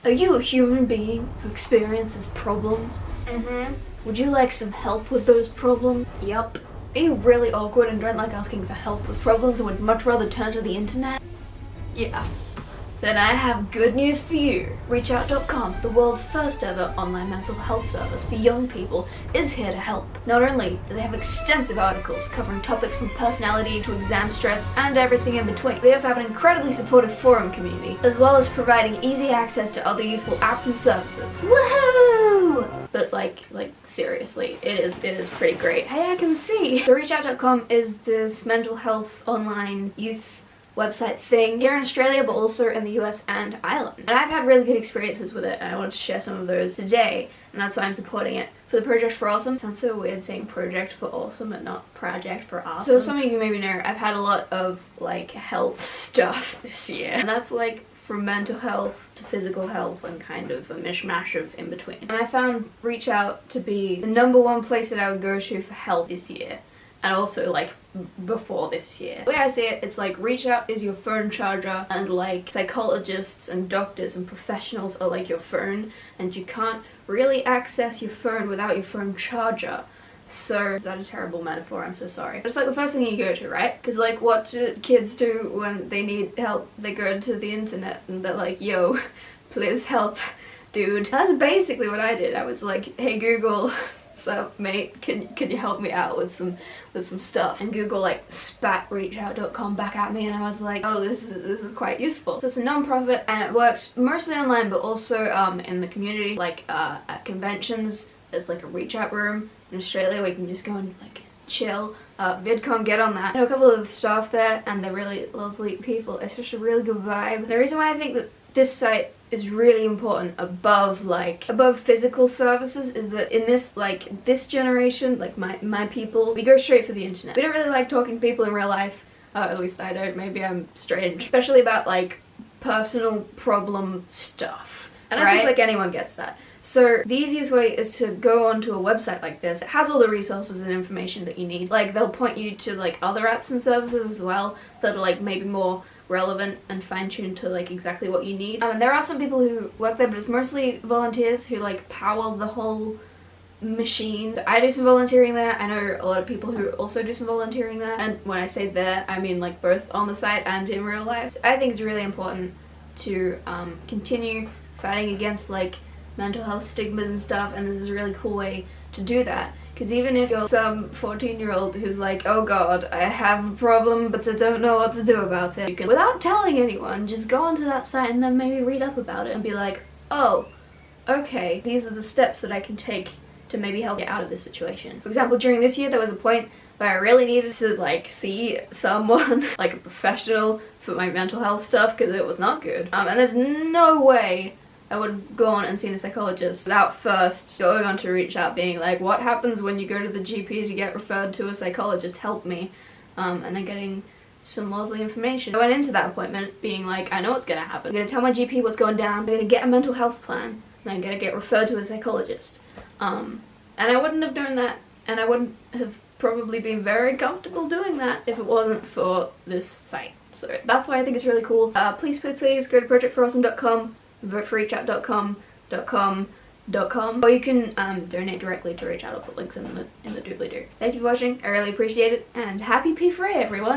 Are you a human being who experiences problems? Would you like some help with those problems? Yup. Are you really awkward and don't like asking for help with problems and would much rather turn to the internet? Yeah. Then I have good news for you. rhetts.com, the world's first ever online mental health service for young people, is here to help. Not only do they have extensive articles covering topics from personality to exam stress and everything in between, they also have an incredibly supportive forum community, as well as providing easy access to other useful apps and services. Woohoo! But like seriously, it is pretty great. Hey, I can see! So rhetts.com is this mental health online youth website thing here in Australia, but also in the US and Ireland. And I've had really good experiences with it, and I wanted to share some of those today, and that's why I'm supporting it. For the Project for Awesome, it sounds so weird saying Project for Awesome and not Project for Awesome. So some of you maybe know, I've had a lot of like health stuff this year, and that's like from mental health to physical health and kind of a mishmash of in between. And I found Reach Out to be the #1 place that I would go to for help this year. And also like before this year. The way I see it, it's like Reach Out is your phone charger, and like psychologists and doctors and professionals are like your phone, and you can't really access your phone without your phone charger. So, is that a terrible metaphor? I'm so sorry. But it's like the first thing you go to, right? Because like what do kids do when they need help? They go to the internet and they're like, yo, please help, dude. That's basically what I did. I was like, hey Google, so mate, can you help me out with some stuff? And Google like spat rhetts.com back at me, and I was like, oh, this is quite useful. So it's a non-profit and it works mostly online, but also in the community, like at conventions. There's like a Reach Out room in Australia where you can just go and like chill. VidCon, get on that. I know a couple of the staff there, and they're really lovely people. It's just a really good vibe. The reason why I think that this site is really important above physical services is that in this generation, like my people, we go straight for the internet. We don't really like talking to people in real life. At least I don't. Maybe I'm strange. Especially about like personal problem stuff. And I think like anyone gets that. So the easiest way is to go onto a website like this. It has all the resources and information that you need. Like they'll point you to like other apps and services as well that are like maybe more relevant and fine-tuned to like exactly what you need. And there are some people who work there, but it's mostly volunteers who like power the whole machine. So I do some volunteering there. I know a lot of people who also do some volunteering there, and when I say there, I mean like both on the site and in real life. So I think it's really important to continue fighting against like mental health stigmas and stuff, and this is a really cool way to do that. Because even if you're some 14-year-old who's like, oh god, I have a problem but I don't know what to do about it, you can, without telling anyone, just go onto that site and then maybe read up about it and be like, oh, okay, these are the steps that I can take to maybe help get out of this situation. For example, during this year there was a point where I really needed to like see someone, like a professional, for my mental health stuff because it was not good. And there's no way I would have gone and seen a psychologist without first going on to Reach Out being like, what happens when you go to the GP to get referred to a psychologist, help me, and then getting some lovely information. I went into that appointment being like, I know what's gonna happen. I'm gonna tell my GP what's going down, I'm gonna get a mental health plan, and I'm gonna get referred to a psychologist. And I wouldn't have done that, and I wouldn't have probably been very comfortable doing that if it wasn't for this site. So that's why I think it's really cool. Please go to projectforawesome.com, vote for rhetts.com, or you can donate directly to Reach Out. I'll put links in the doobly-doo. Thank you for watching, I really appreciate it, and happy P4A everyone!